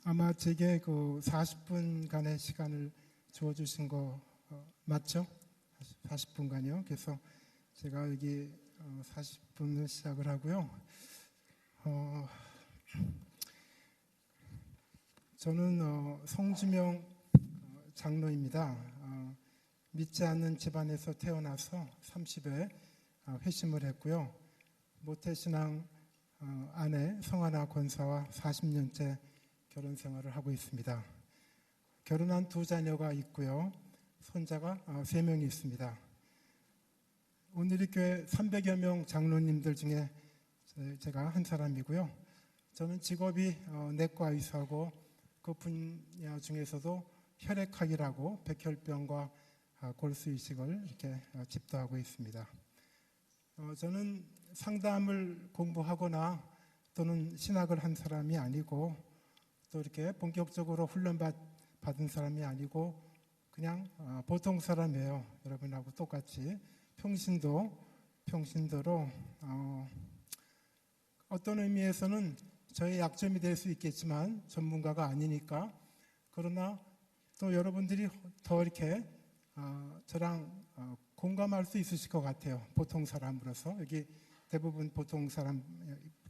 아마 제게 그 40분간의 시간을 주어주신 거 맞죠? 40분간이요. 그래서 제가 여기 40분을 시작을 하고요. 저는 성주명 장로입니다. 믿지 않는 집안에서 태어나서 30에 회심을 했고요. 모태신앙 아내 성하나 권사와 40년째 결혼 생활을 하고 있습니다. 결혼한 2자녀가 있고요. 손자가 3명이 있습니다. 오늘 이 교회 300여 명 장로님들 중에 제가 한 사람이고요. 저는 직업이 내과 의사고 그 분야 중에서도 혈액학이라고 백혈병과 골수 이식을 이렇게 집도하고 있습니다. 저는 상담을 공부하거나 또는 신학을 한 사람이 아니고 또 이렇게 본격적으로 훈련 받은 사람이 아니고 그냥 보통 사람이에요. 여러분하고 똑같이 평신도로 어떤 의미에서는 저의 약점이 될 수 있겠지만 전문가가 아니니까, 그러나 또 여러분들이 더 이렇게 저랑 공감할 수 있으실 것 같아요. 보통 사람으로서. 여기 대부분 보통 사람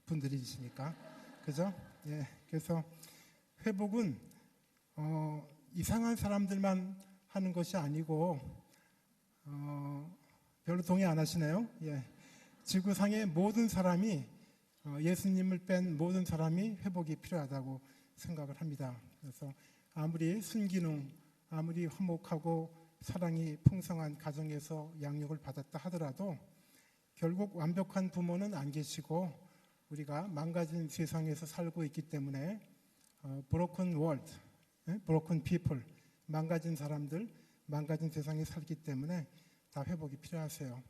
분들이시니까, 그죠? 예. 그래서 회복은 이상한 사람들만 하는 것이 아니고 별로 동의 안 하시네요. 예. 지구상의 모든 사람이 예수님을 뺀 모든 사람이 회복이 필요하다고 생각을 합니다. 그래서 아무리 순기능, 아무리 화목하고 사랑이 풍성한 가정에서 양육을 받았다 하더라도 결국 완벽한 부모는 안 계시고 우리가 망가진 세상에서 살고 있기 때문에 broken world, broken people, 망가진 사람들, 망가진 세상에 살기 때문에 다 회복이 필요하세요.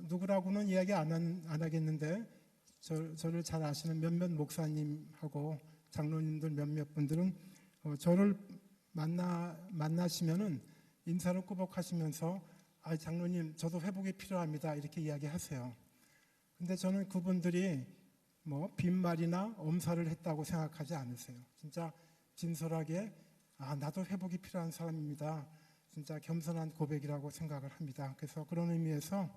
누구라고는 이야기 안 하겠는데 저를 잘 아시는 몇몇 목사님하고 장로님들 몇몇 분들은 저를 만나시면은 인사를 꾸벅하시면서 장로님 저도 회복이 필요합니다 이렇게 이야기하세요. 근데 저는 그분들이 뭐 빈말이나 엄살을 했다고 생각하지 않으세요. 진짜 진솔하게 나도 회복이 필요한 사람입니다. 진짜 겸손한 고백이라고 생각을 합니다. 그래서 그런 의미에서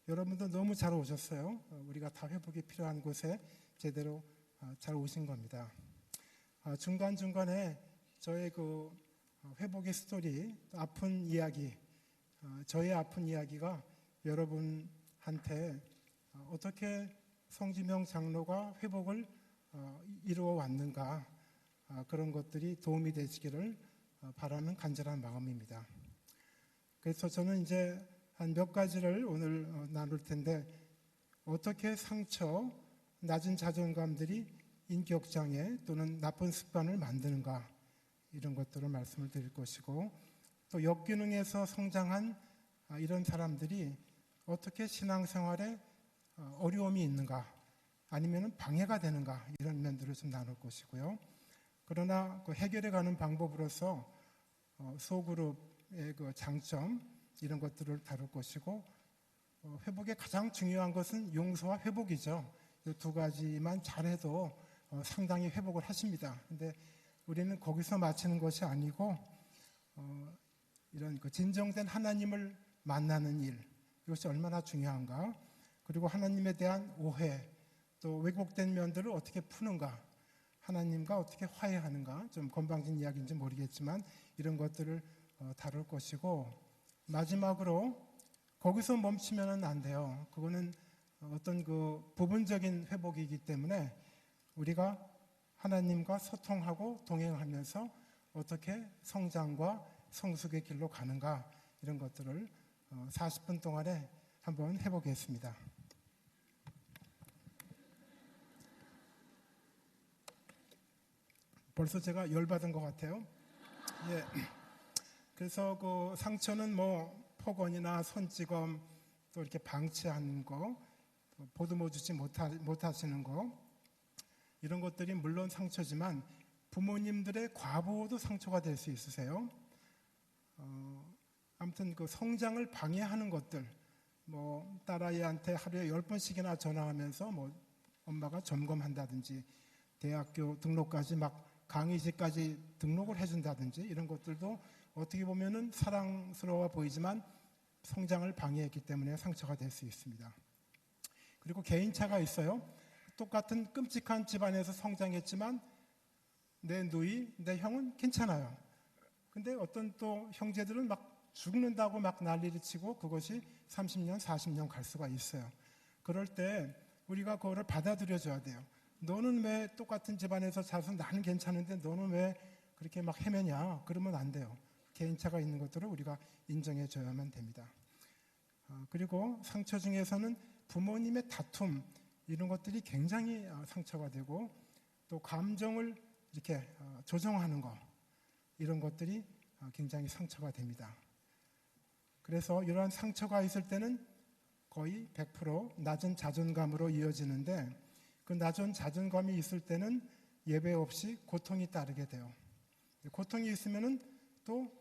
여러분도 너무 잘 오셨어요. 우리가 다 회복이 필요한 곳에 제대로 잘 오신 겁니다. 중간중간에 저의 그 회복의 스토리, 아픈 이야기, 저의 아픈 이야기가 여러분한테 어떻게 성주명 장로가 회복을 이루어 왔는가, 그런 것들이 도움이 되시기를 바라는 간절한 마음입니다. 그래서 저는 이제 한 몇 가지를 오늘 나눌 텐데, 어떻게 상처, 낮은 자존감들이 인격장애 또는 나쁜 습관을 만드는가, 이런 것들을 말씀을 드릴 것이고, 또 역기능에서 성장한 이런 사람들이 어떻게 신앙생활에 어려움이 있는가, 아니면 방해가 되는가, 이런 면들을 좀 나눌 것이고요. 그러나 그 해결해 가는 방법으로서 소그룹의 그 장점, 이런 것들을 다룰 것이고, 회복의 가장 중요한 것은 용서와 회복이죠. 이 두 가지만 잘해도 상당히 회복을 하십니다. 근데 우리는 거기서 마치는 것이 아니고 이런 그 진정된 하나님을 만나는 일, 이것이 얼마나 중요한가, 그리고 하나님에 대한 오해, 또 왜곡된 면들을 어떻게 푸는가, 하나님과 어떻게 화해하는가, 좀 건방진 이야기인지 모르겠지만 이런 것들을 다룰 것이고, 마지막으로 거기서 멈추면 안 돼요. 그거는 어떤 그 부분적인 회복이기 때문에 우리가 하나님과 소통하고 동행하면서 어떻게 성장과 성숙의 길로 가는가, 이런 것들을 40분 동안에 한번 해보겠습니다. 벌써 제가 열받은 것 같아요. 예. 그래서 그 상처는 뭐 폭언이나 손찌검, 또 이렇게 방치하는 거, 보듬어 주지 못하시는 거, 이런 것들이 물론 상처지만 부모님들의 과보도 상처가 될 수 있으세요. 아무튼 그 성장을 방해하는 것들, 뭐 딸아이한테 하루에 10번씩이나 전화하면서 뭐 엄마가 점검한다든지, 대학교 등록까지 막 강의실까지 등록을 해준다든지 이런 것들도 어떻게 보면은 사랑스러워 보이지만 성장을 방해했기 때문에 상처가 될 수 있습니다. 그리고 개인차가 있어요. 똑같은 끔찍한 집안에서 성장했지만 내 누이, 내 형은 괜찮아요. 근데 어떤 또 형제들은 막 죽는다고 막 난리를 치고 그것이 30년, 40년 갈 수가 있어요. 그럴 때 우리가 그거를 받아들여줘야 돼요. 너는 왜 똑같은 집안에서 자라서 나는 괜찮은데 너는 왜 그렇게 막 헤매냐? 그러면 안 돼요. 개인차가 있는 것들을 우리가 인정해줘야만 됩니다. 그리고 상처 중에서는 부모님의 다툼 이런 것들이 굉장히 상처가 되고 또 감정을 이렇게 조정하는 것 이런 것들이 굉장히 상처가 됩니다. 그래서 이러한 상처가 있을 때는 거의 100% 낮은 자존감으로 이어지는데 그 낮은 자존감이 있을 때는 예배 없이 고통이 따르게 돼요. 고통이 있으면은 또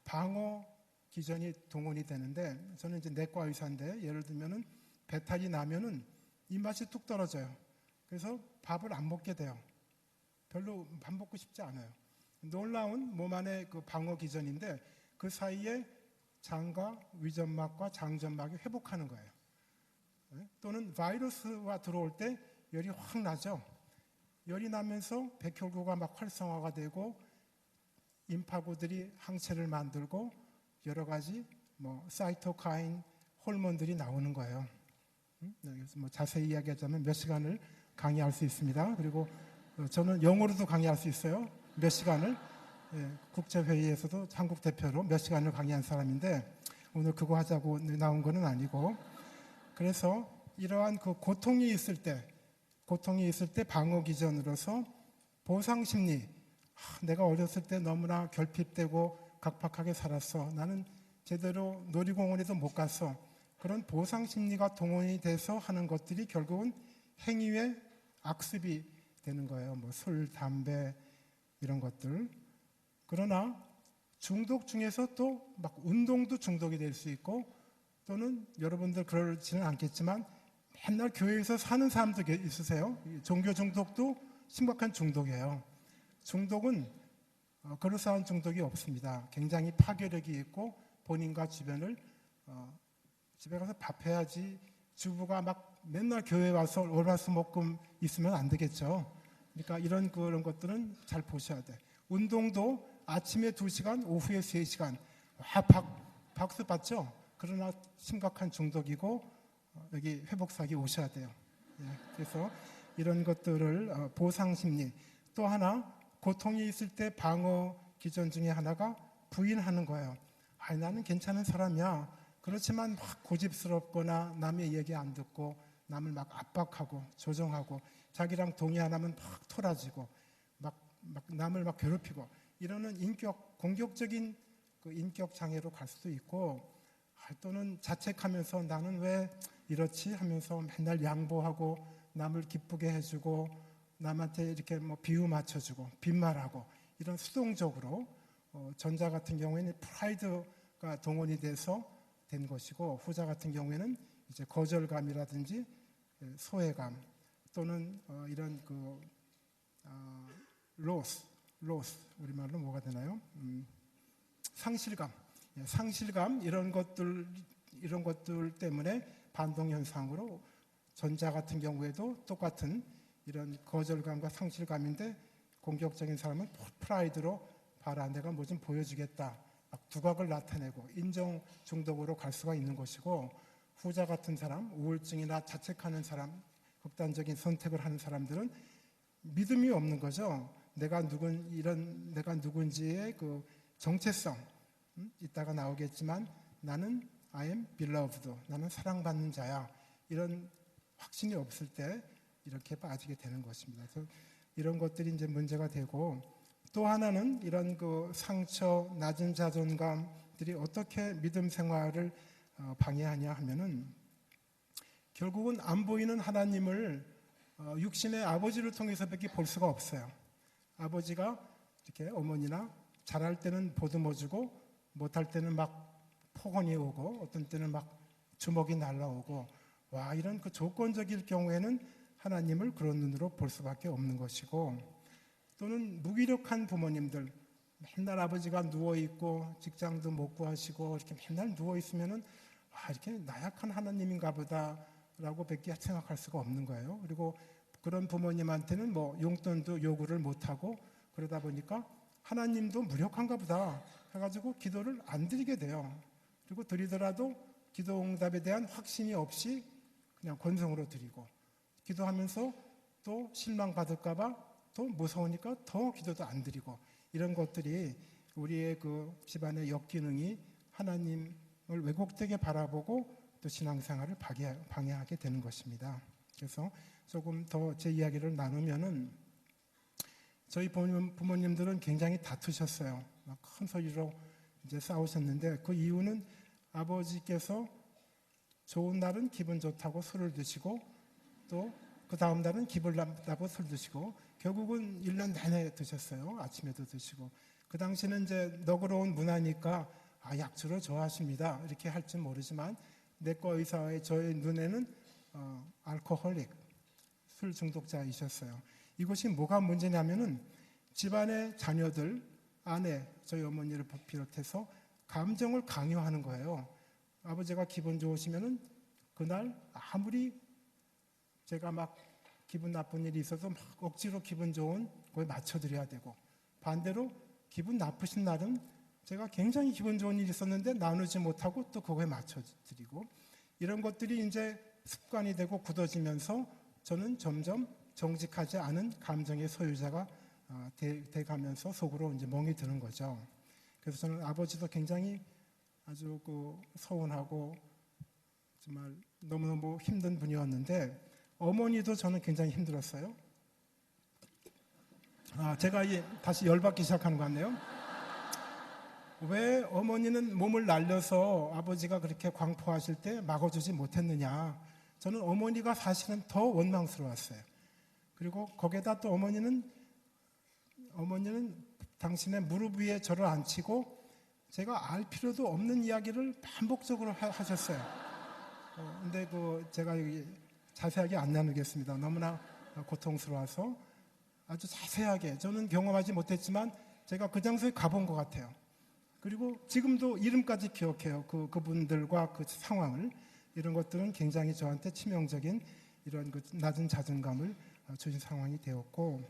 방어 기전이 동원이 되는데 저는 이제 내과 의사인데 예를 들면은 배탈이 나면은 입맛이 뚝 떨어져요. 그래서 밥을 안 먹게 돼요. 별로 밥 먹고 싶지 않아요. 놀라운 몸 안의 그 방어 기전인데 그 사이에 장과 위점막과 장점막이 회복하는 거예요. 또는 바이러스가 들어올 때 열이 확 나죠. 열이 나면서 백혈구가 막 활성화가 되고 임파구들이 항체를 만들고 여러 가지 뭐 사이토카인 호르몬들이 나오는 거예요. 여기서 뭐 자세히 이야기하자면 몇 시간을 강의할 수 있습니다. 그리고 저는 영어로도 강의할 수 있어요. 몇 시간을 국제회의에서도 한국 대표로 몇 시간을 강의한 사람인데 오늘 그거 하자고 나온 거는 아니고 그래서 이러한 그 고통이 있을 때 방어 기전으로서 보상 심리 내가 어렸을 때 너무나 결핍되고 각박하게 살았어. 나는 제대로 놀이공원에도 못 갔어. 그런 보상 심리가 동원이 돼서 하는 것들이 결국은 행위의 악습이 되는 거예요. 뭐 술, 담배 이런 것들. 그러나 중독 중에서 또 막 운동도 중독이 될 수 있고 또는 여러분들 그러지는 않겠지만 맨날 교회에서 사는 사람도 있으세요. 종교 중독도 심각한 중독이에요. 중독은 그럴싸한 중독이 없습니다. 굉장히 파괴력이 있고 본인과 주변을 집에 가서 밥해야지 주부가 막 맨날 교회 와서 월화수목금 있으면 안 되겠죠. 그러니까 이런 그런 것들은 잘 보셔야 돼. 운동도 아침에 2시간, 오후에 3시간. 박수 받죠? 그러나 심각한 중독이고 여기 회복사기 오셔야 돼요. 그래서 이런 것들을 보상심리 또 하나 고통이 있을 때 방어 기전 중에 하나가 부인하는 거예요. 아니 나는 괜찮은 사람이야. 그렇지만 막 고집스럽거나 남의 얘기 안 듣고 남을 막 압박하고 조정하고 자기랑 동의 안 하면 막 토라지고 막 남을 막 괴롭히고 이러는 공격적인 그 인격 장애로 갈 수도 있고 또는 자책하면서 나는 왜 이렇지 하면서 맨날 양보하고 남을 기쁘게 해주고 남한테 이렇게 뭐 비유 맞춰주고 빈말하고 이런 수동적으로 전자 같은 경우에는 프라이드가 동원이 돼서 된 것이고 후자 같은 경우에는 이제 거절감이라든지 소외감 또는 이런 그 로스 우리말로 뭐가 되나요? 상실감 이런 것들 때문에 반동 현상으로 전자 같은 경우에도 똑같은 이런 거절감과 상실감인데 공격적인 사람은 프라이드로 봐라 내가 뭐 좀 보여주겠다 막 두각을 나타내고 인정 중독으로 갈 수가 있는 것이고 후자 같은 사람 우울증이나 자책하는 사람 극단적인 선택을 하는 사람들은 믿음이 없는 거죠. 내가 누군지의 그 정체성 이따가 나오겠지만 나는 I am beloved 나는 사랑받는 자야 이런 확신이 없을 때 이렇게 빠지게 되는 것입니다. 그래서 이런 것들이 이제 문제가 되고 또 하나는 이런 그 상처, 낮은 자존감들이 어떻게 믿음 생활을 방해하냐 하면은 결국은 안 보이는 하나님을 육신의 아버지를 통해서밖에 볼 수가 없어요. 아버지가 이렇게 어머니나 잘할 때는 보듬어주고 못할 때는 막 폭언이 오고 어떤 때는 막 주먹이 날라오고 와 이런 그 조건적일 경우에는 하나님을 그런 눈으로 볼 수밖에 없는 것이고, 또는 무기력한 부모님들, 맨날 아버지가 누워있고 직장도 못 구하시고 이렇게 맨날 누워있으면은 이렇게 나약한 하나님인가 보다라고 밖에 생각할 수가 없는 거예요. 그리고 그런 부모님한테는 뭐 용돈도 요구를 못하고 그러다 보니까 하나님도 무력한가 보다 해가지고 기도를 안 드리게 돼요. 그리고 드리더라도 기도 응답에 대한 확신이 없이 그냥 권성으로 드리고, 기도하면서 또 실망받을까봐 또 무서우니까 더 기도도 안 드리고, 이런 것들이 우리의 그 집안의 역기능이 하나님을 왜곡되게 바라보고 또 신앙생활을 방해하게 되는 것입니다. 그래서 조금 더 제 이야기를 나누면은, 저희 부모님들은 굉장히 다투셨어요. 막 큰 소리로 이제 싸우셨는데, 그 이유는 아버지께서 좋은 날은 기분 좋다고 술을 드시고, 또 그 다음 날은 기분 나쁘다고 술 드시고, 결국은 1년 내내 드셨어요. 아침에도 드시고. 그 당시는 이제 너그러운 문화니까 약주를 좋아하십니다 이렇게 할지 모르지만, 내과 의사의 저의 눈에는 알코홀릭, 술 중독자이셨어요. 이것이 뭐가 문제냐면은 집안의 자녀들, 아내, 저희 어머니를 비롯해서 감정을 강요하는 거예요. 아버지가 기분 좋으시면은 그날 아무리 제가 막 기분 나쁜 일이 있어서 막 억지로 기분 좋은 거에 맞춰드려야 되고, 반대로 기분 나쁘신 날은 제가 굉장히 기분 좋은 일이 있었는데 나누지 못하고 또 그거에 맞춰드리고, 이런 것들이 이제 습관이 되고 굳어지면서 저는 점점 정직하지 않은 감정의 소유자가 돼가면서 속으로 이제 멍이 드는 거죠. 그래서 저는 아버지도 굉장히 아주 서운하고 정말 너무너무 힘든 분이었는데, 어머니도 저는 굉장히 힘들었어요. 제가 다시 열받기 시작하는 것 같네요. 왜 어머니는 몸을 날려서 아버지가 그렇게 광포하실 때 막아주지 못했느냐. 저는 어머니가 사실은 더 원망스러웠어요. 그리고 거기에다 또 어머니는 당신의 무릎 위에 저를 앉히고 제가 알 필요도 없는 이야기를 반복적으로 하셨어요. 근데 제가 여기 자세하게 안 나누겠습니다. 너무나 고통스러워서 아주 자세하게, 저는 경험하지 못했지만 제가 그 장소에 가본 것 같아요. 그리고 지금도 이름까지 기억해요. 그분들과 그 상황을. 이런 것들은 굉장히 저한테 치명적인 이런 낮은 자존감을 주신 상황이 되었고,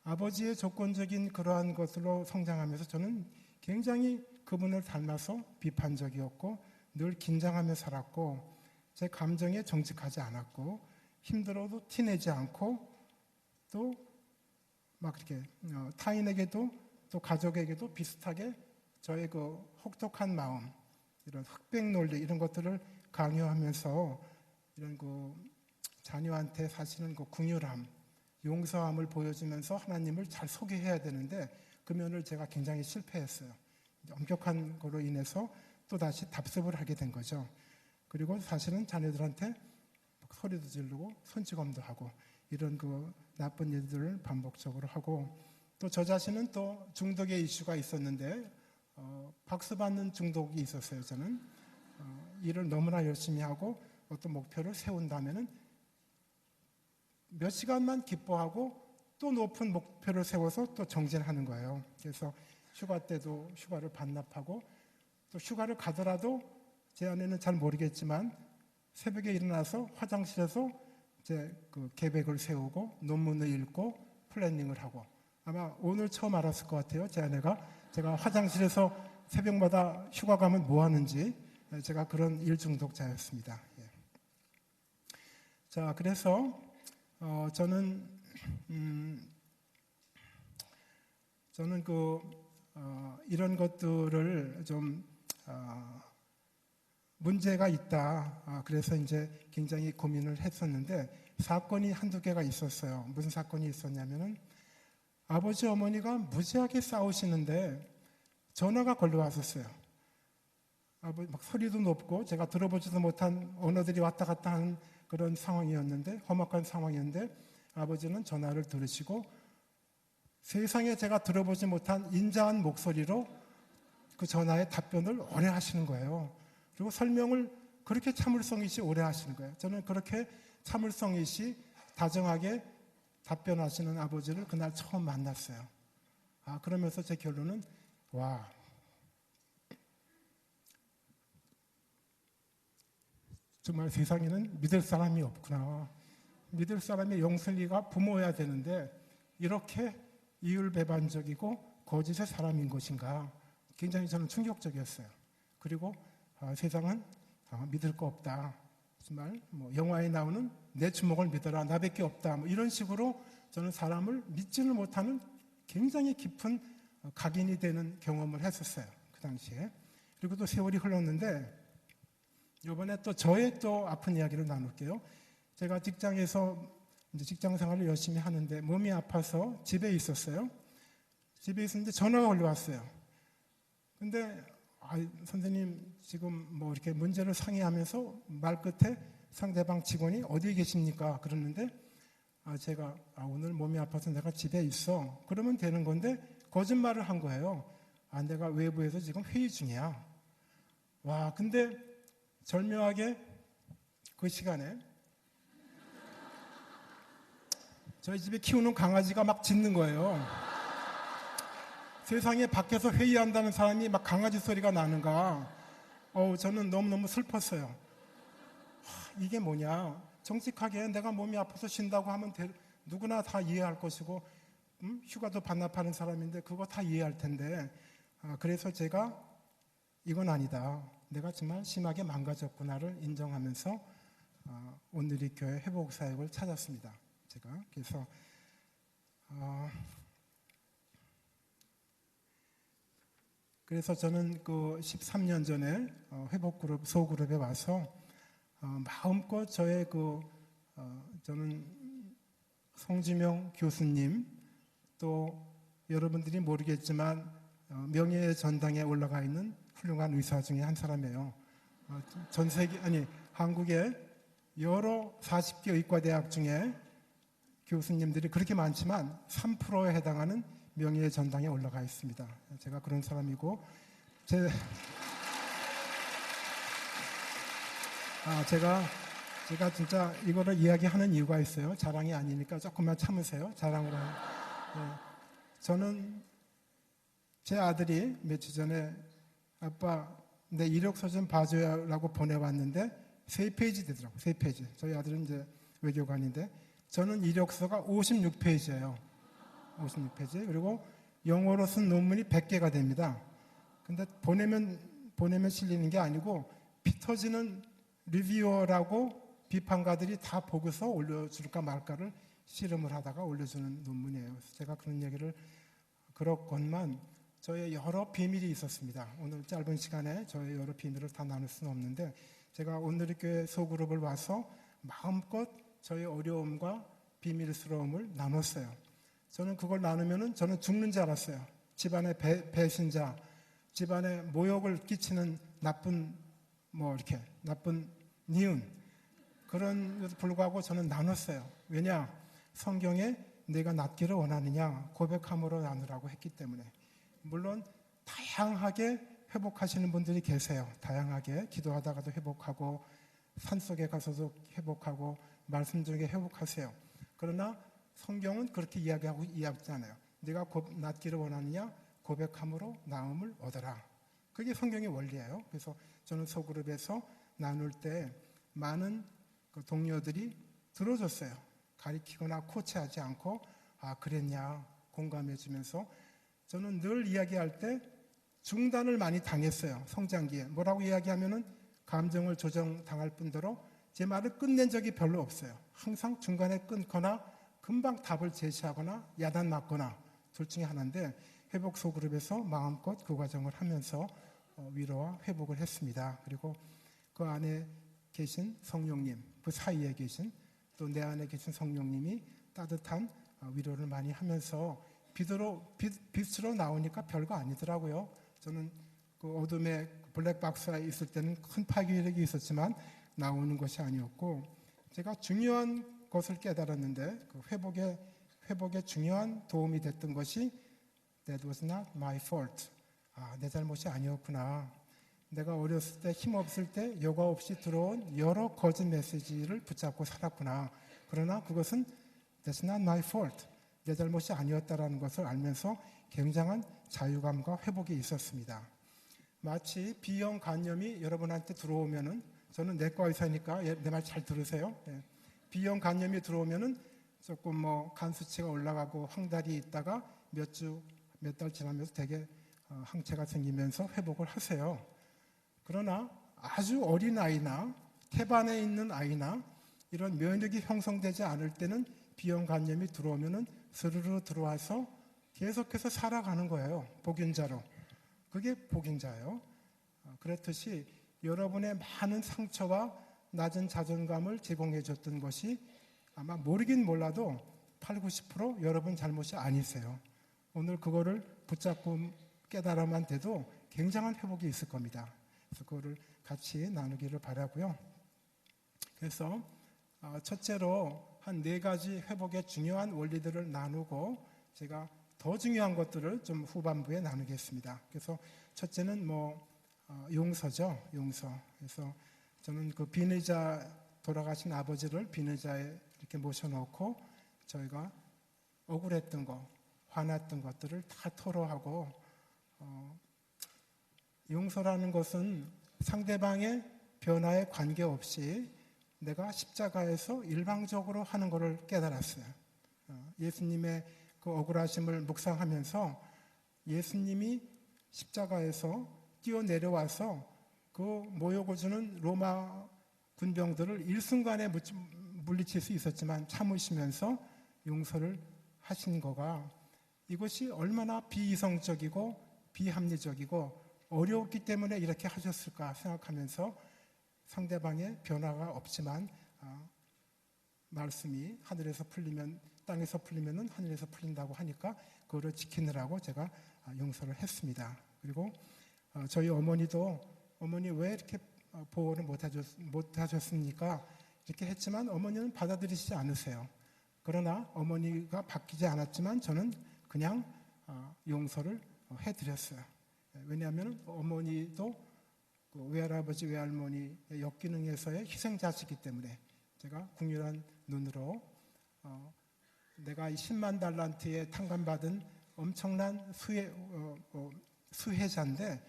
아버지의 조건적인 그러한 것으로 성장하면서 저는 굉장히 그분을 닮아서 비판적이었고 늘 긴장하며 살았고, 제 감정에 정직하지 않았고, 힘들어도 티내지 않고, 또 막 이렇게 타인에게도 또 가족에게도 비슷하게 저의 혹독한 마음, 이런 흑백 논리, 이런 것들을 강요하면서 이런 자녀한테 사실은 긍휼함, 용서함을 보여주면서 하나님을 잘 소개해야 되는데, 그 면을 제가 굉장히 실패했어요. 엄격한 거로 인해서 또 다시 답습을 하게 된 거죠. 그리고 사실은 자녀들한테 소리도 지르고 손찌검도 하고 이런 나쁜 일들을 반복적으로 하고, 또 저 자신은 또 중독의 이슈가 있었는데 박수 받는 중독이 있었어요. 저는 일을 너무나 열심히 하고 어떤 목표를 세운다면은 몇 시간만 기뻐하고 또 높은 목표를 세워서 또 정진하는 거예요. 그래서 휴가 때도 휴가를 반납하고, 또 휴가를 가더라도 제 아내는 잘 모르겠지만 새벽에 일어나서 화장실에서 이제 계획을 세우고 논문을 읽고 플래닝을 하고, 아마 오늘 처음 알았을 것 같아요. 제 아내가 제가 화장실에서 새벽마다 휴가 가면 뭐 하는지. 제가 그런 일 중독자였습니다. 자, 그래서 저는 이런 것들을 좀 문제가 있다. 그래서 이제 굉장히 고민을 했었는데, 사건이 한두 개가 있었어요. 무슨 사건이 있었냐면은, 아버지 어머니가 무지하게 싸우시는데 전화가 걸려왔었어요. 막 소리도 높고 제가 들어보지도 못한 언어들이 왔다 갔다 하는 그런 상황이었는데, 험악한 상황이었는데, 아버지는 전화를 들으시고 세상에 제가 들어보지 못한 인자한 목소리로 그 전화에 답변을 오래 하시는 거예요. 그리고 설명을 그렇게 참을성 있이 오래 하시는 거예요. 저는 그렇게 참을성 있이 다정하게 답변하시는 아버지를 그날 처음 만났어요. 그러면서 제 결론은 와, 정말 세상에는 믿을 사람이 없구나. 믿을 사람의 영슬리가 부모여야 되는데 이렇게 이율배반적이고 거짓의 사람인 것인가. 굉장히 저는 충격적이었어요. 그리고 세상은 믿을 거 없다. 정말 영화에 나오는 내 주먹을 믿어라. 나밖에 없다. 이런 식으로 저는 사람을 믿지를 못하는 굉장히 깊은 각인이 되는 경험을 했었어요. 그 당시에. 그리고 또 세월이 흘렀는데 이번에 또 저의 또 아픈 이야기를 나눌게요. 제가 직장에서 이제 직장 생활을 열심히 하는데 몸이 아파서 집에 있었어요. 집에 있었는데 전화가 올라왔어요. 근데 선생님 지금 뭐 이렇게 문제를 상의하면서 말 끝에 상대방 직원이 어디에 계십니까? 그러는데 제가 오늘 몸이 아파서 내가 집에 있어. 그러면 되는 건데 거짓말을 한 거예요. 내가 외부에서 지금 회의 중이야. 와, 근데 절묘하게 그 시간에 저희 집에 키우는 강아지가 막 짖는 거예요. 세상에 밖에서 회의한다는 사람이 막 강아지 소리가 나는가. 저는 너무너무 슬펐어요. 이게 뭐냐. 정직하게 내가 몸이 아파서 쉰다고 하면 누구나 다 이해할 것이고 휴가도 반납하는 사람인데 그거 다 이해할 텐데 그래서 제가 이건 아니다. 내가 정말 심하게 망가졌구나를 인정하면서 온누리교회 회복사역을 찾았습니다. 제가 그래서 그래서 저는 그 13년 전에 회복그룹 소그룹에 와서 마음껏 저의 저는 송지명 교수님 또 여러분들이 모르겠지만 명예의 전당에 올라가 있는 훌륭한 의사 중에 한 사람이에요. 전 세계 한국의 여러 40개 의과대학 중에 교수님들이 그렇게 많지만 3%에 해당하는 명예의 전당에 올라가 있습니다. 제가 그런 사람이고 제가 진짜 이거를 이야기하는 이유가 있어요. 자랑이 아니니까 조금만 참으세요. 자랑으로. 네. 저는 제 아들이 며칠 전에 아빠 내 이력서 좀 봐줘요라고 보내왔는데 3페이지 되더라고요. 3페이지. 저희 아들은 이제 외교관인데 저는 이력서가 56페이지예요. 56페이지. 그리고 영어로 쓴 논문이 100개가 됩니다. 근데 보내면 실리는 게 아니고 피 터지는 리뷰어라고 비판가들이 다 보고서 올려줄까 말까를 씨름을 하다가 올려주는 논문이에요. 그래서 제가 그런 얘기를 그렇건만 저의 여러 비밀이 있었습니다. 오늘 짧은 시간에 저의 여러 비밀을 다 나눌 수는 없는데 제가 온누리교회 소그룹을 와서 마음껏 저의 어려움과 비밀스러움을 나눴어요. 저는 그걸 나누면은 저는 죽는 줄 알았어요. 집안의 배신자, 집안에 모욕을 끼치는 나쁜 니은 그런 것도 불구하고 저는 나눴어요. 왜냐? 성경에 내가 낫기를 원하느냐 고백함으로 나누라고 했기 때문에. 물론 다양하게 회복하시는 분들이 계세요. 다양하게 기도하다가도 회복하고 산속에 가서도 회복하고 말씀 중에 회복하세요. 그러나 성경은 그렇게 이야기하지 않아요. 네가 낫기를 원하느냐 고백함으로 나음을 얻어라. 그게 성경의 원리예요. 그래서 저는 소그룹에서 나눌 때 많은 동료들이 들어줬어요. 가리키거나 코치하지 않고 그랬냐 공감해 주면서 저는 늘 이야기할 때 중단을 많이 당했어요. 성장기에. 뭐라고 이야기하면은 감정을 조정당할 뿐더러 제 말을 끝낸 적이 별로 없어요. 항상 중간에 끊거나 금방 답을 제시하거나 야단 맞거나 둘 중에 하나인데 회복 소그룹에서 마음껏 그 과정을 하면서 위로와 회복을 했습니다. 그리고 그 안에 계신 성령님, 그 사이에 계신 또 내 안에 계신 성령님이 따뜻한 위로를 많이 하면서 빛으로 나오니까 별거 아니더라고요. 저는 그 어둠의 블랙박스에 있을 때는 큰 파괴력이 있었지만 나오는 것이 아니었고 제가 중요한 것을 깨달았는데 그 회복에 중요한 도움이 됐던 것이 That was not my fault. 내 잘못이 아니었구나. 내가 어렸을 때 힘없을 때 여과 없이 들어온 여러 거짓 메시지를 붙잡고 살았구나. 그러나 그것은 That's not my fault. 내 잘못이 아니었다라는 것을 알면서 굉장한 자유감과 회복이 있었습니다. 마치 B형 간염이 여러분한테 들어오면은, 저는 내과 의사니까 내 말 잘 들으세요. B형 간염이 들어오면은 조금 간 수치가 올라가고 황달이 있다가 몇 달 지나면서 되게 항체가 생기면서 회복을 하세요. 그러나 아주 어린 아이나 태반에 있는 아이나 이런 면역이 형성되지 않을 때는 B형 간염이 들어오면은 스르르 들어와서 계속해서 살아가는 거예요. 복균자로. 그게 복균자예요. 그렇듯이 여러분의 많은 상처와 낮은 자존감을 제공해 줬던 것이 아마 모르긴 몰라도 8, 90% 여러분 잘못이 아니세요. 오늘 그거를 붙잡고 깨달아만 돼도 굉장한 회복이 있을 겁니다. 그래서 그거를 같이 나누기를 바라고요. 그래서 첫째로 한 4가지 회복의 중요한 원리들을 나누고 제가 더 중요한 것들을 좀 후반부에 나누겠습니다. 그래서 첫째는 용서죠. 용서. 그래서 저는 그 빈의자 돌아가신 아버지를 빈의자에 이렇게 모셔놓고 저희가 억울했던 거, 화났던 것들을 다 토로하고 용서라는 것은 상대방의 변화에 관계없이 내가 십자가에서 일방적으로 하는 것을 깨달았어요. 예수님의 그 억울하심을 묵상하면서 예수님이 십자가에서 뛰어내려와서 그 모욕을 주는 로마 군병들을 일순간에 물리칠 수 있었지만 참으시면서 용서를 하신 거가 이것이 얼마나 비이성적이고 비합리적이고 어려웠기 때문에 이렇게 하셨을까 생각하면서 상대방의 변화가 없지만 말씀이 하늘에서 풀리면 땅에서 풀리면은 하늘에서 풀린다고 하니까 그거를 지키느라고 제가 용서를 했습니다. 그리고 저희 어머니도 어머니 왜 이렇게 보호를 못하셨습니까? 이렇게 했지만 어머니는 받아들이시지 않으세요. 그러나 어머니가 바뀌지 않았지만 저는 그냥 용서를 해드렸어요. 왜냐하면 어머니도 그 외할아버지 외할머니의 역기능에서의 희생자시기 때문에 제가 국률한 눈으로 내가 10만 달란트에 탕감받은 엄청난 수혜자인데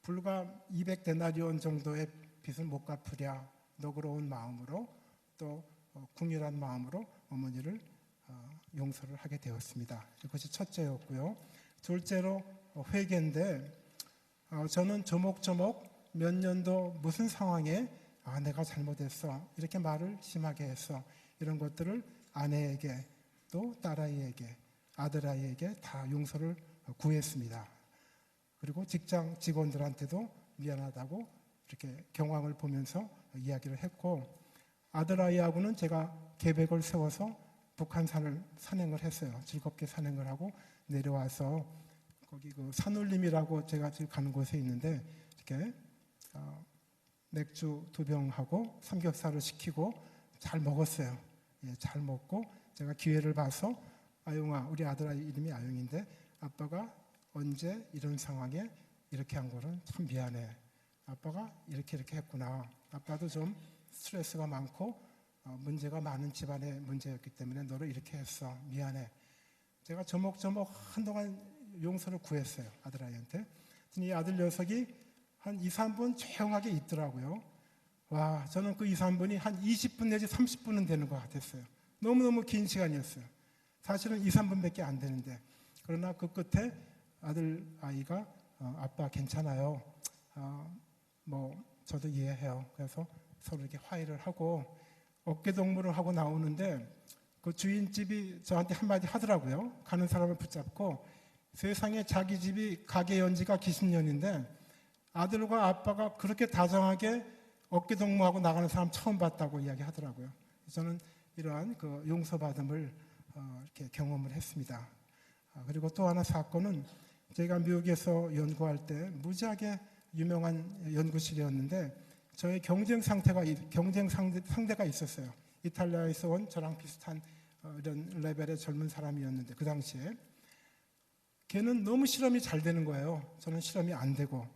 불과 200데나리온 정도의 빚을 못 갚으랴 너그러운 마음으로 또 국률한 마음으로 어머니를 용서를 하게 되었습니다. 이것이 첫째였고요. 둘째로 회개인데 저는 조목조목 몇 년도 무슨 상황에 내가 잘못했어 이렇게 말을 심하게 했어 이런 것들을 아내에게 또 딸아이에게 아들아이에게 다 용서를 구했습니다. 그리고 직장 직원들한테도 미안하다고 이렇게 경황을 보면서 이야기를 했고 아들아이하고는 제가 계획을 세워서 북한산을 산행을 했어요. 즐겁게 산행을 하고 내려와서 거기 그 산울림이라고 제가 지금 가는 곳에 있는데 이렇게 맥주 2병하고 삼겹살을 시키고 잘 먹었어요. 잘 먹고 제가 기회를 봐서 아용아 우리 아들아이 이름이 아용인데 아빠가 언제 이런 상황에 이렇게 한 거는 참 미안해. 아빠가 이렇게 했구나. 아빠도 좀 스트레스가 많고 문제가 많은 집안의 문제였기 때문에 너를 이렇게 했어. 미안해. 제가 조목조목 한동안 용서를 구했어요. 아들아이한테. 이 아들 녀석이 한 2, 3분 조용하게 있더라고요. 와, 저는 그 2, 3분이 한 20분 내지 30분은 되는 것 같았어요. 너무너무 긴 시간이었어요. 사실은 2, 3분밖에 안 되는데. 그러나 그 끝에 아들 아이가 아빠 괜찮아요. 저도 이해해요. 그래서 서로 이렇게 화해를 하고 어깨동무를 하고 나오는데 그 주인집이 저한테 한마디 하더라고요. 가는 사람을 붙잡고 세상에 자기 집이 가게 연지가 기십 년인데 아들과 아빠가 그렇게 다정하게 어깨동무하고 나가는 사람 처음 봤다고 이야기하더라고요. 저는 이러한 그 용서받음을 이렇게 경험을 했습니다. 그리고 또 하나 사건은 제가 미국에서 연구할 때 무지하게 유명한 연구실이었는데 저의 경쟁 상대가 있었어요. 이탈리아에서 온 저랑 비슷한 이런 레벨의 젊은 사람이었는데 그 당시에 걔는 너무 실험이 잘 되는 거예요. 저는 실험이 안 되고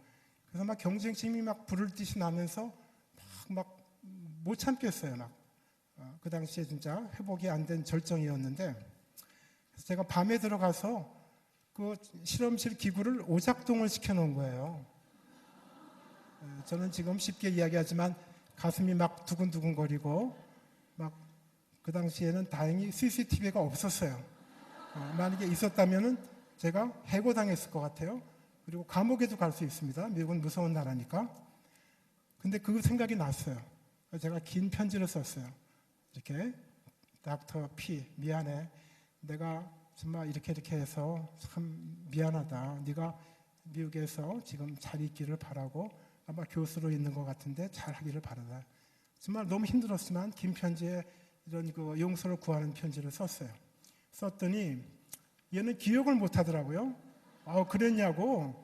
그래서 막 경쟁심이 막 불을 듯이 나면서 막 못 참겠어요. 막 그 당시에 진짜 회복이 안 된 절정이었는데 제가 밤에 들어가서 그 실험실 기구를 오작동을 시켜놓은 거예요. 저는 지금 쉽게 이야기하지만 가슴이 막 두근두근거리고 막 그 당시에는 다행히 CCTV가 없었어요. 만약에 있었다면은 제가 해고당했을 것 같아요. 그리고 감옥에도 갈 수 있습니다. 미국은 무서운 나라니까. 근데 그 생각이 났어요. 제가 긴 편지를 썼어요. 이렇게 닥터 P 미안해. 내가 정말 이렇게 해서 참 미안하다. 네가 미국에서 지금 잘 있기를 바라고 아마 교수로 있는 것 같은데 잘 하기를 바라다. 정말 너무 힘들었지만 긴 편지에 이런 그 용서를 구하는 편지를 썼어요. 썼더니 얘는 기억을 못 하더라고요. 그랬냐고.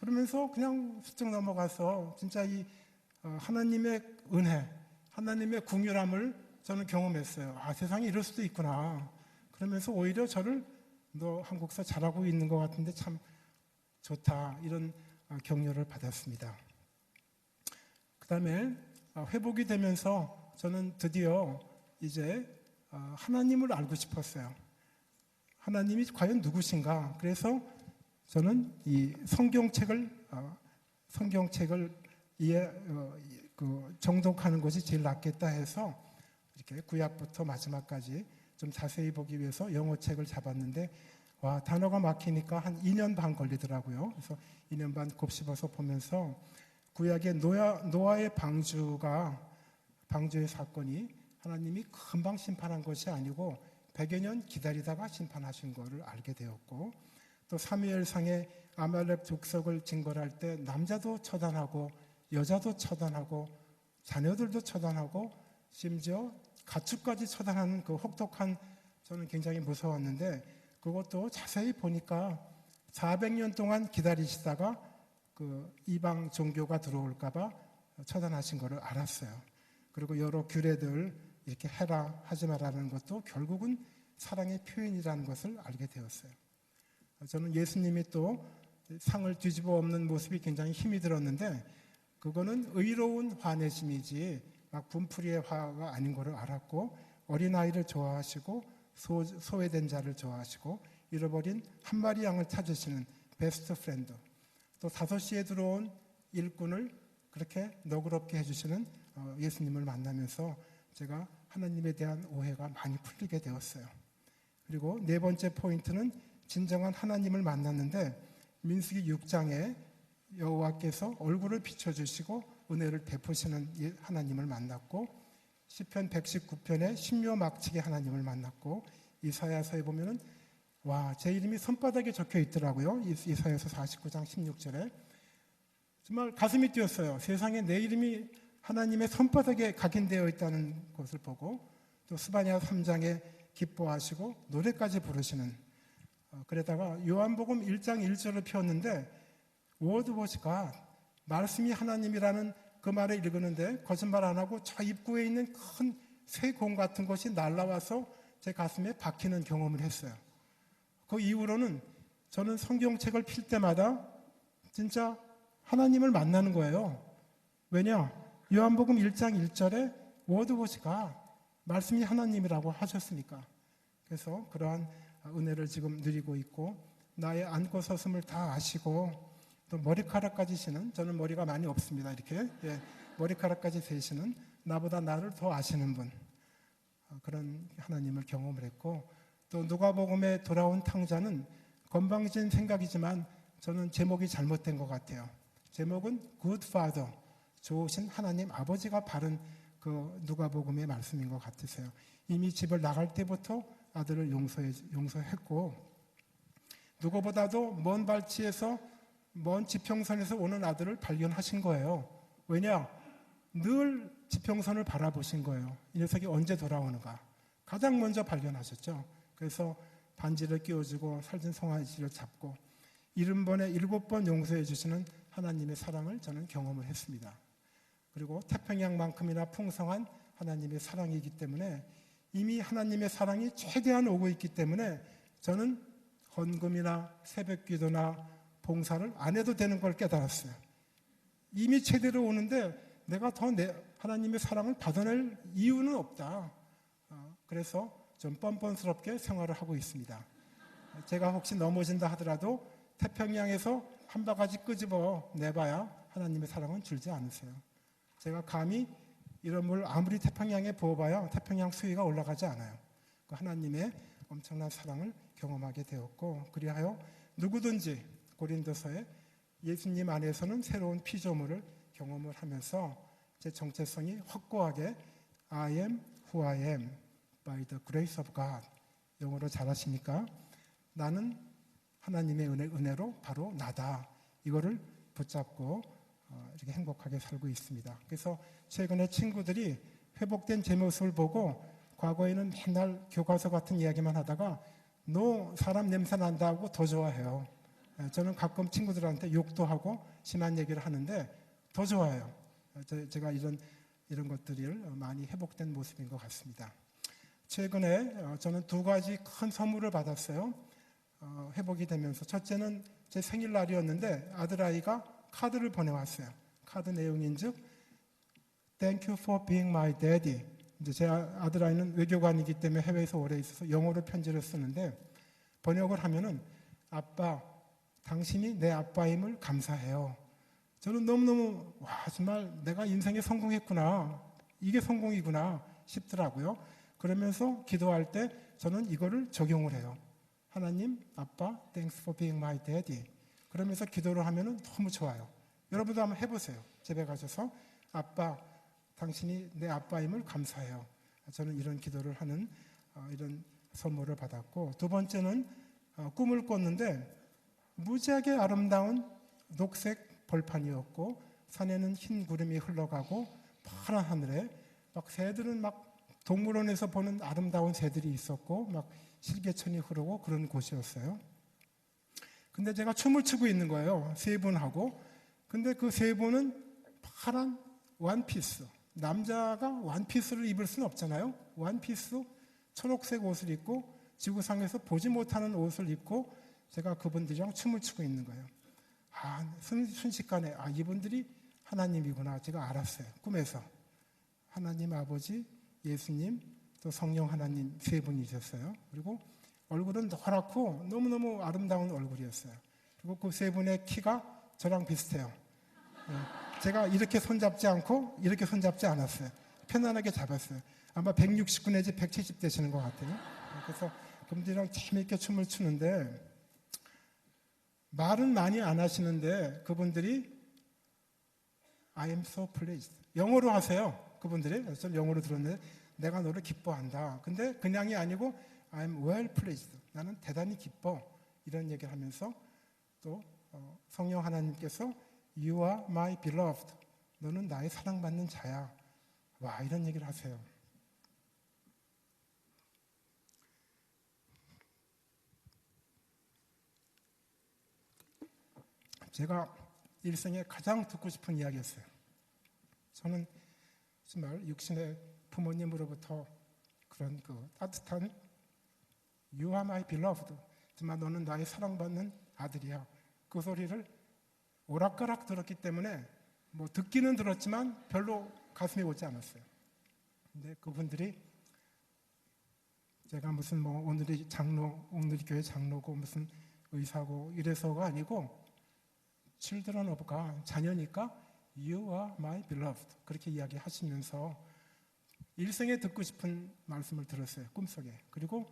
그러면서 그냥 슬쩍 넘어가서 진짜 이 하나님의 은혜, 하나님의 긍휼함을 저는 경험했어요. 세상에 이럴 수도 있구나. 그러면서 오히려 저를 너 한국서 잘하고 있는 것 같은데 참 좋다. 이런 격려를 받았습니다. 그 다음에 회복이 되면서 저는 드디어 이제 하나님을 알고 싶었어요. 하나님이 과연 누구신가? 그래서 저는 이 성경책을 정독하는 것이 제일 낫겠다 해서 이렇게 구약부터 마지막까지 좀 자세히 보기 위해서 영어책을 잡았는데 단어가 막히니까 한 2년 반 걸리더라고요. 그래서 2년 반 곱씹어서 보면서 구약의 노아의 방주의 사건이 하나님이 금방 심판한 것이 아니고 100여 년 기다리다가 심판하신 것을 알게 되었고, 또 사무엘상의 아말렉 족속을 징벌할 때 남자도 처단하고 여자도 처단하고 자녀들도 처단하고 심지어 가축까지 처단하는 그 혹독한, 저는 굉장히 무서웠는데 그것도 자세히 보니까 400년 동안 기다리시다가 그 이방 종교가 들어올까봐 처단하신 것을 알았어요. 그리고 여러 규례들 이렇게 해라 하지 말라는 것도 결국은 사랑의 표현이라는 것을 알게 되었어요. 저는 예수님이 또 상을 뒤집어 엎는 모습이 굉장히 힘이 들었는데 그거는 의로운 화내심이지 막 분풀이의 화가 아닌 것을 알았고, 어린아이를 좋아하시고 소외된 자를 좋아하시고 잃어버린 한 마리 양을 찾으시는 베스트 프렌드, 또 5시에 들어온 일꾼을 그렇게 너그럽게 해주시는 예수님을 만나면서 제가 하나님에 대한 오해가 많이 풀리게 되었어요. 그리고 네 번째 포인트는 진정한 하나님을 만났는데 민수기 6장에 여호와께서 얼굴을 비춰주시고 은혜를 베푸시는 하나님을 만났고, 시편 119편에 신묘막측의 하나님을 만났고, 이사야서에 보면은 제 이름이 손바닥에 적혀 있더라고요. 이사야서 49장 16절에 정말 가슴이 뛰었어요. 세상에 내 이름이 하나님의 손바닥에 각인되어 있다는 것을 보고, 또 스바냐 3장에 기뻐하시고 노래까지 부르시는, 그러다가 요한복음 1장 1절을 펴었는데 Word was God, 말씀이 하나님이라는 그 말을 읽었는데 거짓말 안 하고 저 입구에 있는 큰 쇠공 같은 것이 날아와서 제 가슴에 박히는 경험을 했어요. 그 이후로는 저는 성경책을 필 때마다 진짜 하나님을 만나는 거예요. 왜냐? 요한복음 1장 1절에 Word was God, 말씀이 하나님이라고 하셨으니까. 그래서 그러한 은혜를 지금 누리고 있고, 나의 앉고 서슴을 다 아시고, 또 머리카락까지 시는, 저는 머리가 많이 없습니다. 이렇게 머리카락까지 세시는, 나보다 나를 더 아시는 분, 그런 하나님을 경험을 했고, 또 누가복음에 돌아온 탕자는 건방진 생각이지만 저는 제목이 잘못된 것 같아요. 제목은 Good Father, 좋으신 하나님 아버지가 바른 그 누가복음의 말씀인 것 같으세요. 이미 집을 나갈 때부터 아들을 용서했고, 누구보다도 먼 발치에서, 먼 지평선에서 오는 아들을 발견하신 거예요. 왜냐? 늘 지평선을 바라보신 거예요. 이 녀석이 언제 돌아오는가 가장 먼저 발견하셨죠. 그래서 반지를 끼워주고 살찐 송아지를 잡고 70번에 7번 용서해 주시는 하나님의 사랑을 저는 경험을 했습니다. 그리고 태평양만큼이나 풍성한 하나님의 사랑이기 때문에, 이미 하나님의 사랑이 최대한 오고 있기 때문에 저는 헌금이나 새벽기도나 봉사를 안 해도 되는 걸 깨달았어요. 이미 최대로 오는데 내가 더 하나님의 사랑을 받아낼 이유는 없다. 그래서 좀 뻔뻔스럽게 생활을 하고 있습니다. 제가 혹시 넘어진다 하더라도 태평양에서 한 바가지 끄집어 내봐야 하나님의 사랑은 줄지 않으세요. 제가 감히 이런 물 아무리 태평양에 부어봐야 태평양 수위가 올라가지 않아요. 그 하나님의 엄청난 사랑을 경험하게 되었고, 그리하여 누구든지 고린도서에 예수님 안에서는 새로운 피조물을 경험을 하면서 제 정체성이 확고하게 I am who I am by the grace of God, 영어로 잘하시니까 나는 하나님의 은혜로 바로 나다, 이거를 붙잡고 이렇게 행복하게 살고 있습니다. 그래서 최근에 친구들이 회복된 제 모습을 보고 과거에는 맨날 교과서 같은 이야기만 하다가 너 사람 냄새 난다고 더 좋아해요. 저는 가끔 친구들한테 욕도 하고 심한 얘기를 하는데 더 좋아해요. 제가 이런 것들이 많이 회복된 모습인 것 같습니다. 최근에 저는 두 가지 큰 선물을 받았어요. 회복이 되면서 첫째는 제 생일날이었는데 아들아이가 카드를 보내왔어요. 카드 내용인즉 Thank you for being my daddy. 이제 제 아들아이는 외교관이기 때문에 해외에서 오래 있어서 영어로 편지를 쓰는데 번역을 하면은 아빠, 당신이 내 아빠임을 감사해요. 저는 너무너무 정말 내가 인생에 성공했구나, 이게 성공이구나 싶더라고요. 그러면서 기도할 때 저는 이거를 적용을 해요. 하나님, 아빠, thanks for being my daddy. 그러면서 기도를 하면은 너무 좋아요. 여러분도 한번 해보세요. 집에 가셔서 아빠, 당신이 내 아빠임을 감사해요. 저는 이런 기도를 하는 이런 선물을 받았고, 두 번째는 꿈을 꿨는데 무지하게 아름다운 녹색 벌판이었고 산에는 흰 구름이 흘러가고 파란 하늘에 막 새들은 막 동물원에서 보는 아름다운 새들이 있었고 막 실개천이 흐르고 그런 곳이었어요. 근데 제가 춤을 추고 있는 거예요. 세 분하고. 근데 그 세 분은 파란 원피스, 남자가 원피스를 입을 수는 없잖아요. 원피스 초록색 옷을 입고 지구상에서 보지 못하는 옷을 입고 제가 그분들이랑 춤을 추고 있는 거예요. 순식간에 이분들이 하나님이구나 제가 알았어요. 꿈에서 하나님 아버지, 예수님, 또 성령 하나님 세 분이셨어요. 그리고 얼굴은 노랗고 너무너무 아름다운 얼굴이었어요. 그리고 그 세 분의 키가 저랑 비슷해요. 제가 이렇게 손잡지 않고 이렇게 손잡지 않았어요. 편안하게 잡았어요. 아마 169 내지 170 되시는 것 같아요. 그래서 그분들이랑 재미있게 춤을 추는데 말은 많이 안 하시는데 그분들이 I am so pleased. 영어로 하세요. 그분들이. 그래서 영어로 들었는데 내가 너를 기뻐한다. 근데 그냥이 아니고 I am well pleased. 나는 대단히 기뻐. 이런 얘기를 하면서 또 성령 하나님께서 You are my beloved. 너는 나의 사랑받는 자야. 와, 이런 얘기를 하세요. 제가 일생에 가장 듣고 싶은 이야기였어요. 저는 정말 육신의 부모님으로부터 그런 그 따뜻한 You are my beloved. 정말 너는 나의 사랑받는 아들이야. 그 소리를 오락가락 들었기 때문에 뭐 듣기는 들었지만 별로 가슴에 오지 않았어요. 근데 그분들이 제가 무슨 뭐 오늘이 교회 장로고 무슨 의사고 이래서가 아니고 Children of God, 자녀니까 You are my beloved. 그렇게 이야기하시면서 일생에 듣고 싶은 말씀을 들었어요. 꿈속에. 그리고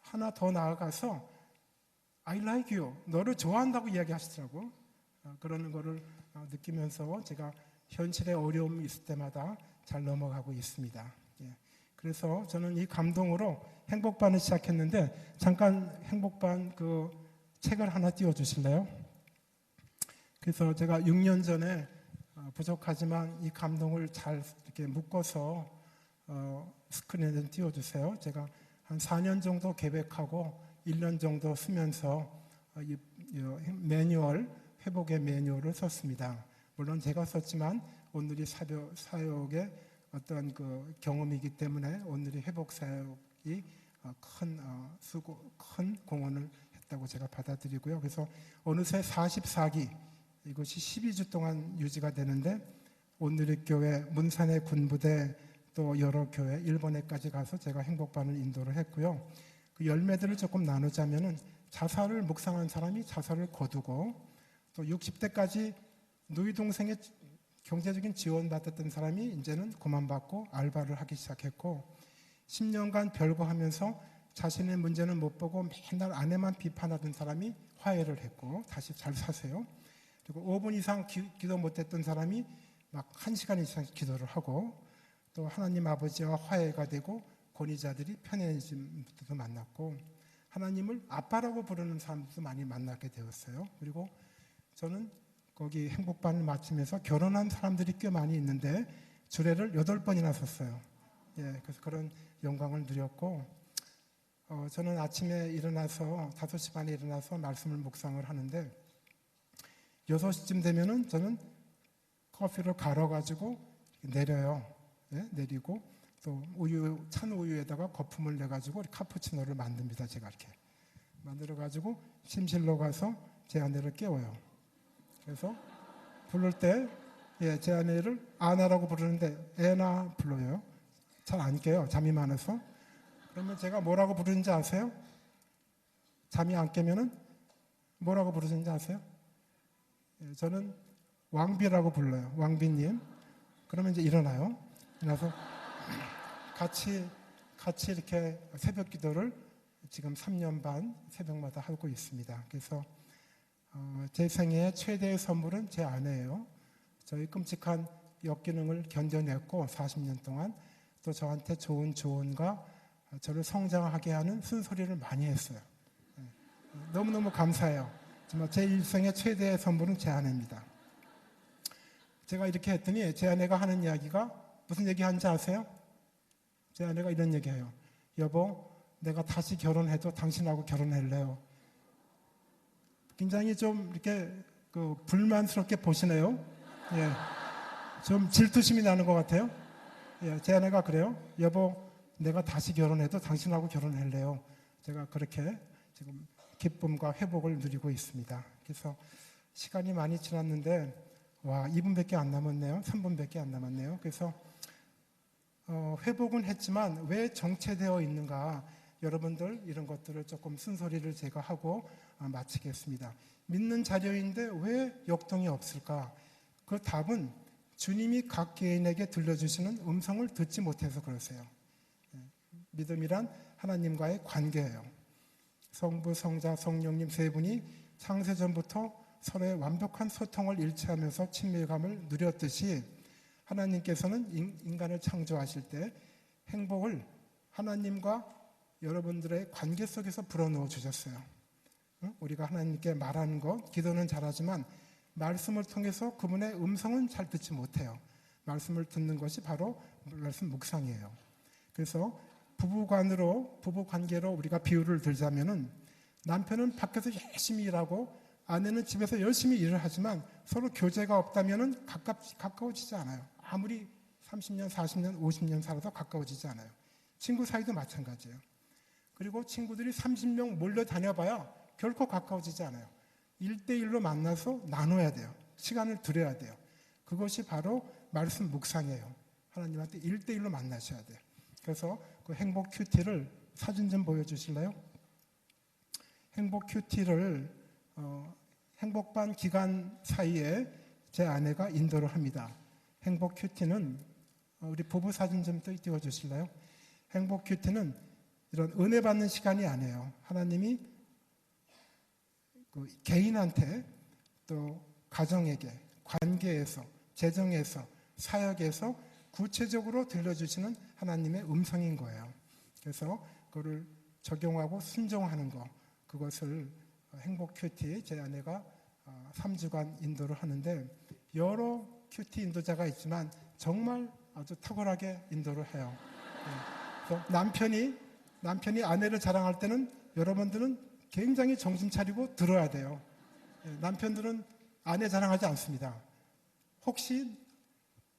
하나 더 나아가서 I like you. 너를 좋아한다고 이야기하시더라고. 그러는 거를 느끼면서 제가 현실에 어려움이 있을 때마다 잘 넘어가고 있습니다. 그래서 저는 이 감동으로 행복반을 시작했는데 잠깐 행복반 그 책을 하나 띄워주실래요? 그래서 제가 6년 전에 부족하지만 이 감동을 잘 이렇게 묶어서 스크린에 좀 띄워주세요. 제가 한 4년 정도 계획하고 1년 정도 쓰면서 이 매뉴얼, 회복의 매뉴얼을 썼습니다. 물론 제가 썼지만 오늘이 사역의 어떤 그 경험이기 때문에 오늘의 회복 사역이 큰 공헌을 했다고 제가 받아들이고요. 그래서 어느새 44기, 이것이 12주 동안 유지가 되는데 오늘의 교회 문산의 군부대 또 여러 교회, 일본에까지 가서 제가 행복반을 인도를 했고요. 그 열매들을 조금 나누자면은 자살을 묵상한 사람이 자살을 거두고, 또 60대까지 누이 동생의 경제적인 지원받았던 사람이 이제는 그만받고 알바를 하기 시작했고, 10년간 별거하면서 자신의 문제는 못 보고 맨날 아내만 비판하던 사람이 화해를 했고 다시 잘 사세요. 그리고 5분 이상 기도 못했던 사람이 막 1시간 이상 기도를 하고, 또 하나님 아버지와 화해가 되고 권위자들이 편해진 분들도 만났고, 하나님을 아빠라고 부르는 사람들도 많이 만나게 되었어요. 그리고 저는 거기 행복반을 마치면서 결혼한 사람들이 꽤 많이 있는데 주례를 8번이나 섰어요. 예, 그래서 그런 영광을 누렸고, 저는 아침에 일어나서 5시 반에 일어나서 말씀을 묵상을 하는데 6시쯤 되면은 저는 커피를 갈아가지고 내려요. 예, 내리고 또 찬 우유에다가 거품을 내가지고 카푸치노를 만듭니다. 제가 이렇게 만들어가지고 침실로 가서 제 아내를 깨워요. 그래서 부를 때 제 아내를 아나라고 부르는데 애나 불러요. 잘 안 깨요. 잠이 많아서. 그러면 제가 뭐라고 부르는지 아세요? 잠이 안 깨면은 뭐라고 부르는지 아세요? 저는 왕비라고 불러요. 왕비님. 그러면 이제 일어나요. 일어나서 같이 이렇게 새벽 기도를 지금 3년 반 새벽마다 하고 있습니다. 그래서 제 생애의 최대의 선물은 제 아내예요. 저희 끔찍한 역기능을 견뎌냈고 40년 동안 또 저한테 좋은 조언과 저를 성장하게 하는 쓴소리를 많이 했어요. 너무너무 감사해요. 정말 제 일생의 최대의 선물은 제 아내입니다. 제가 이렇게 했더니 제 아내가 하는 이야기가 무슨 얘기 하는지 아세요? 제 아내가 이런 얘기해요. 여보, 내가 다시 결혼해도 당신하고 결혼할래요. 굉장히 좀 이렇게 불만스럽게 보시네요. 예, 좀 질투심이 나는 것 같아요. 예, 제 아내가 그래요. 여보, 내가 다시 결혼해도 당신하고 결혼할래요. 제가 그렇게 지금 기쁨과 회복을 누리고 있습니다. 그래서 시간이 많이 지났는데 2분밖에 안 남았네요. 3분밖에 안 남았네요. 그래서 회복은 했지만 왜 정체되어 있는가, 여러분들 이런 것들을 조금 쓴소리를 제가 하고 마치겠습니다. 믿는 자녀인데 왜 역동이 없을까? 그 답은 주님이 각 개인에게 들려주시는 음성을 듣지 못해서 그러세요. 믿음이란 하나님과의 관계예요. 성부, 성자, 성령님 세 분이 창세전부터 서로의 완벽한 소통을 일치하면서 친밀감을 누렸듯이 하나님께서는 인간을 창조하실 때 행복을 하나님과 여러분들의 관계 속에서 불어넣어 주셨어요. 우리가 하나님께 말하는 것, 기도는 잘하지만 말씀을 통해서 그분의 음성은 잘 듣지 못해요. 말씀을 듣는 것이 바로 말씀 묵상이에요. 그래서 부부관계로 우리가 비유를 들자면은 남편은 밖에서 열심히 일하고 아내는 집에서 열심히 일을 하지만 서로 교제가 없다면은 가까워지지 않아요. 아무리 30년, 40년, 50년 살아도 가까워지지 않아요. 친구 사이도 마찬가지예요. 그리고 친구들이 30명 몰려 다녀봐야 결코 가까워지지 않아요. 1대1로 만나서 나눠야 돼요. 시간을 들여야 돼요. 그것이 바로 말씀 묵상이에요. 하나님한테 1대1로 만나셔야 돼요. 그래서 그 행복 큐티를 사진 좀 보여주실래요? 행복 큐티를 행복반 기간 사이에 제 아내가 인도를 합니다. 행복 큐티는 우리 부부 사진 좀 띄워주실래요? 행복 큐티는 이런 은혜 받는 시간이 아니에요. 하나님이 그 개인한테 또 가정에게 관계에서 재정에서 사역에서 구체적으로 들려주시는 하나님의 음성인 거예요. 그래서 그거를 적용하고 순종하는 거, 그것을 행복 큐티 제 아내가 3주간 인도를 하는데 여러 큐티 인도자가 있지만 정말 아주 탁월하게 인도를 해요. 그래서 남편이 아내를 자랑할 때는 여러분들은 굉장히 정신 차리고 들어야 돼요. 남편들은 아내 자랑하지 않습니다. 혹시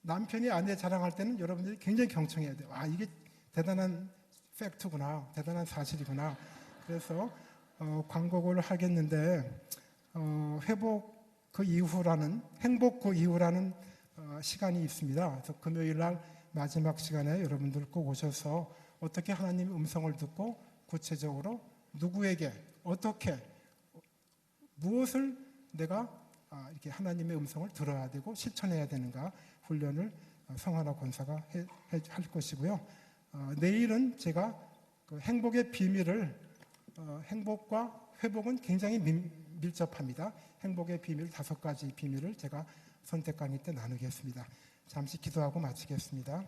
남편이 아내 자랑할 때는 여러분들이 굉장히 경청해야 돼요. 이게 대단한 팩트구나, 대단한 사실이구나. 그래서 광고를 하겠는데 행복 그 이후라는 시간이 있습니다. 그래서 금요일 날 마지막 시간에 여러분들 꼭 오셔서 어떻게 하나님의 음성을 듣고 구체적으로 누구에게 어떻게 무엇을 내가 이렇게 하나님의 음성을 들어야 되고 실천해야 되는가 훈련을 성하나 권사가 할 것이고요. 내일은 제가 그 행복의 비밀을 행복과 회복은 굉장히 밀접합니다. 행복의 비밀 5가지 비밀을 제가 선택 강의 때 나누겠습니다. 잠시 기도하고 마치겠습니다.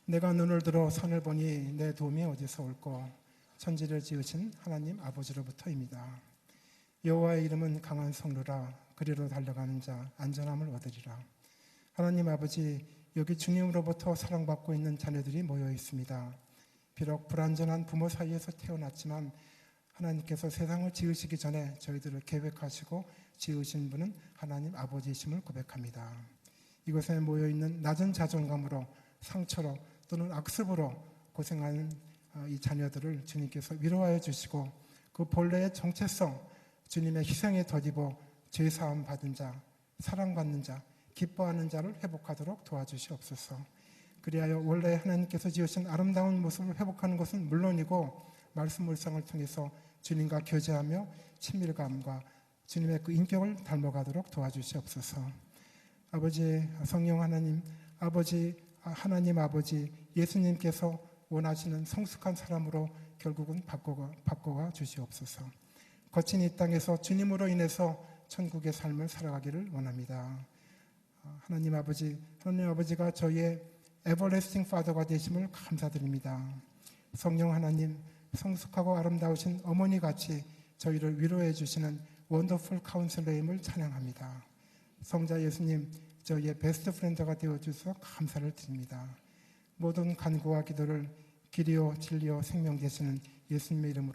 내가 눈을 들어 산을 보니 내 도움이 어디서 올꼬 천지를 지으신 하나님 아버지로부터입니다. 여호와의 이름은 강한 성루라 그리로 달려가는 자 안전함을 얻으리라. 하나님 아버지, 여기 주님으로부터 사랑받고 있는 자녀들이 모여 있습니다. 비록 불완전한 부모 사이에서 태어났지만 하나님께서 세상을 지으시기 전에 저희들을 계획하시고 지으신 분은 하나님 아버지이심을 고백합니다. 이곳에 모여있는 낮은 자존감으로 상처로 또는 악습으로 고생하는 이 자녀들을 주님께서 위로하여 주시고 그 본래의 정체성, 주님의 희생에 덧입어 죄사함 받은 자, 사랑받는 자, 기뻐하는 자를 회복하도록 도와주시옵소서. 그리하여 원래 하나님께서 지으신 아름다운 모습을 회복하는 것은 물론이고 말씀 묵상을 통해서 주님과 교제하며 친밀감과 주님의 그 인격을 닮아가도록 도와주시옵소서. 아버지, 성령 하나님, 하나님 아버지, 예수님께서 원하시는 성숙한 사람으로 결국은 바꿔가 주시옵소서. 거친 이 땅에서 주님으로 인해서 천국의 삶을 살아가기를 원합니다. 하나님 아버지가 저희의 에버래스팅 파더가 되심을 감사드립니다. 성령 하나님, 성숙하고 아름다우신 어머니 같이 저희를 위로해 주시는 원더풀 카운슬러임을 찬양합니다. 성자 예수님, 저희의 베스트 프렌드가 되어주셔서 감사를 드립니다. 모든 간구와 기도를 길이요 진리요 생명 되시는 예수님의 이름으로